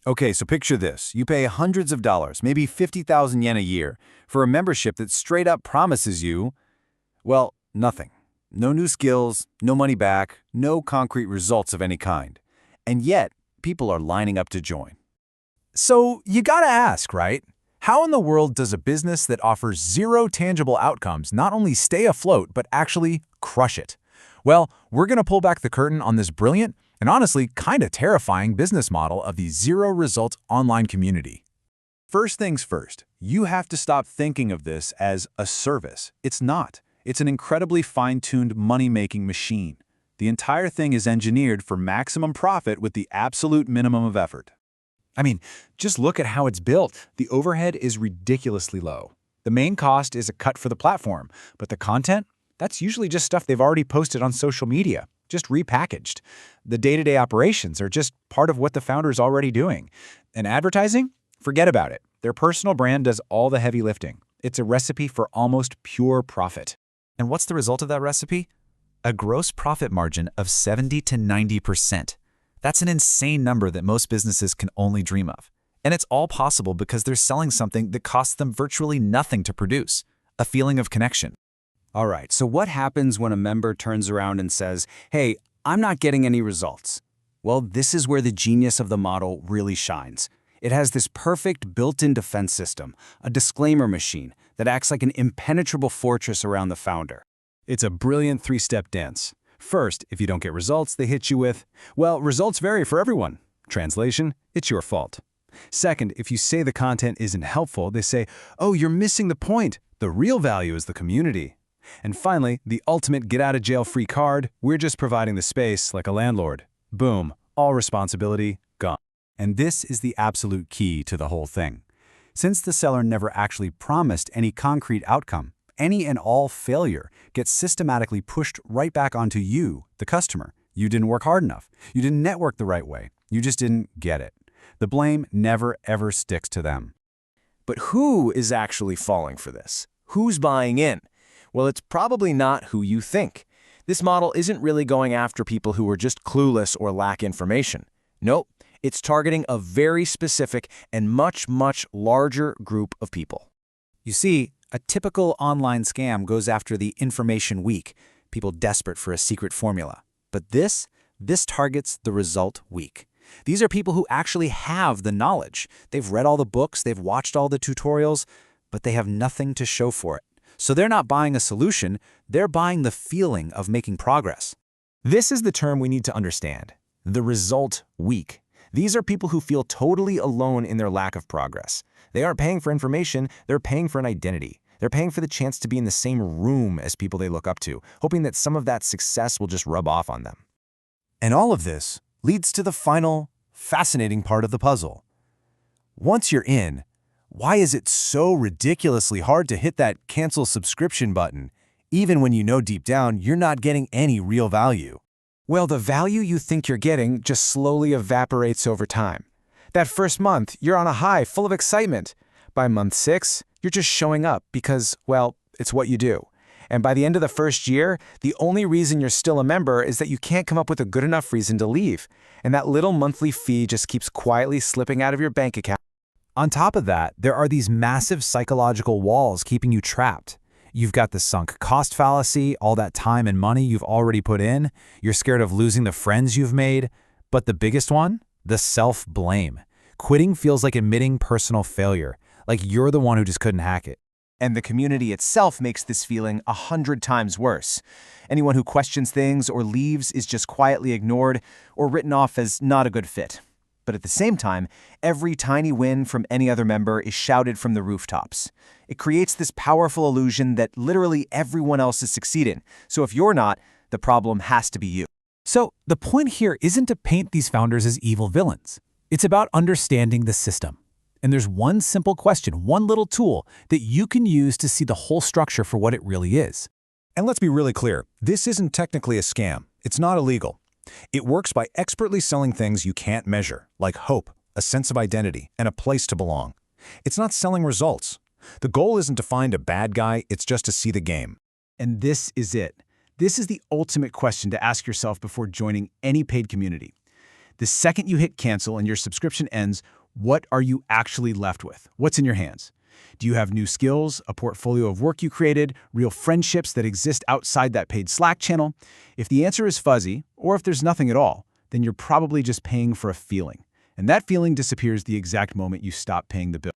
Okay, so picture this. You pay hundreds of dollars, maybe 50,000 yen a year, for a membership that straight up promises you, well, nothing. No new skills, no money back, no concrete results of any kind. And yet, people are lining up to join. So you gotta ask, right? How in the world does a business that offers zero tangible outcomes not only stay afloat, but actually crush it? Well, we're gonna pull back the curtain on this brilliant and honestly kinda terrifying business model of the zero-result online community. First things first, you have to stop thinking of this as a service. It's not. It's an incredibly fine-tuned money-making machine. The entire thing is engineered for maximum profit with the absolute minimum of effort. I mean, just look at how it's built. The overhead is ridiculously low. The main cost is a cut for the platform, but the content? That's usually just stuff they've already posted on social media, just repackaged. The day-to-day operations are just part of what the founder's already doing. And advertising? Forget about it. Their personal brand does all the heavy lifting. It's a recipe for almost pure profit. And what's the result of that recipe? A gross profit margin of 70 to 90%. That's an insane number that most businesses can only dream of. And it's all possible because they're selling something that costs them virtually nothing to produce, a feeling of connection. All right, so what happens when a member turns around and says, hey, I'm not getting any results? Well, this is where the genius of the model really shines. It has this perfect built-in defense system, a disclaimer machine that acts like an impenetrable fortress around the founder. It's a brilliant three-step dance. First, if you don't get results, they hit you with, well, results vary for everyone. Translation, it's your fault. Second, if you say the content isn't helpful, they say, oh, you're missing the point. The real value is the community. And finally, the ultimate get-out-of-jail-free card, we're just providing the space like a landlord. Boom, all responsibility gone. And this is the absolute key to the whole thing. Since the seller never actually promised any concrete outcome, any and all failure gets systematically pushed right back onto you, the customer. You didn't work hard enough. You didn't network the right way. You just didn't get it. The blame never, ever sticks to them. But who is actually falling for this? Who's buying in? Well, it's probably not who you think. This model isn't really going after people who are just clueless or lack information. Nope, it's targeting a very specific and much, much larger group of people. You see, a typical online scam goes after the information weak, people desperate for a secret formula. But this targets the result weak. These are people who actually have the knowledge. They've read all the books, they've watched all the tutorials, but they have nothing to show for it. So they're not buying a solution, they're buying the feeling of making progress. This is the term we need to understand, the result weak. These are people who feel totally alone in their lack of progress. They aren't paying for information, they're paying for an identity. They're paying for the chance to be in the same room as people they look up to, hoping that some of that success will just rub off on them. And all of this leads to the final, fascinating part of the puzzle. Once you're in, why is it so ridiculously hard to hit that cancel subscription button, even when you know deep down you're not getting any real value? Well, the value you think you're getting just slowly evaporates over time. That first month, you're on a high, full of excitement. By month 6, you're just showing up because, well, it's what you do. And by the end of the first year, the only reason you're still a member is that you can't come up with a good enough reason to leave. And that little monthly fee just keeps quietly slipping out of your bank account. On top of that, there are these massive psychological walls keeping you trapped. You've got the sunk cost fallacy, all that time and money you've already put in. You're scared of losing the friends you've made. But the biggest one? The self-blame. Quitting feels like admitting personal failure, like you're the one who just couldn't hack it. And the community itself makes this feeling 100 times worse. Anyone who questions things or leaves is just quietly ignored or written off as not a good fit. But at the same time, every tiny win from any other member is shouted from the rooftops. It creates this powerful illusion that literally everyone else is succeeding. So if you're not, the problem has to be you. So the point here isn't to paint these founders as evil villains. It's about understanding the system. And there's one simple question, one little tool that you can use to see the whole structure for what it really is. And let's be really clear, this isn't technically a scam. It's not illegal. It works by expertly selling things you can't measure, like hope, a sense of identity, and a place to belong. It's not selling results. The goal isn't to find a bad guy, it's just to see the game. And this is it. This is the ultimate question to ask yourself before joining any paid community. The second you hit cancel and your subscription ends, What are you actually left with? What's in your hands? Do you have new skills, a portfolio of work you created, real friendships that exist outside that paid Slack channel? If the answer is fuzzy, or if there's nothing at all, then you're probably just paying for a feeling. And that feeling disappears the exact moment you stop paying the bill.